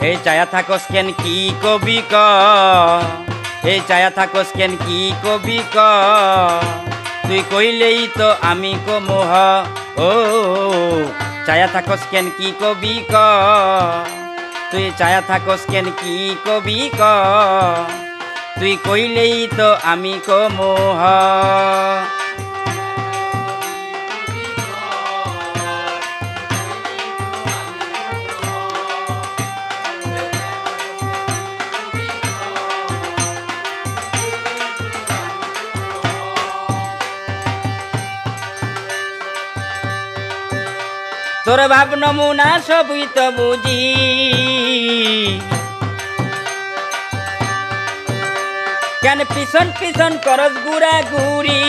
এই চায়া থাকস কেন কি কবি ক, এই চায়া থাকস কেন কি কবি ক, তুই কইলেই তো আমি কমোহ। ও চায়া থাকস কেন কি কবি ক, তুই চায়া থাকস কেন কি কবি ক, তুই কইলেই তো আমি কমোহ। তোর ভাব নমুনা সবই তো বুঝি, কেন পিছন পিছন করস ঘুরা ঘুরি।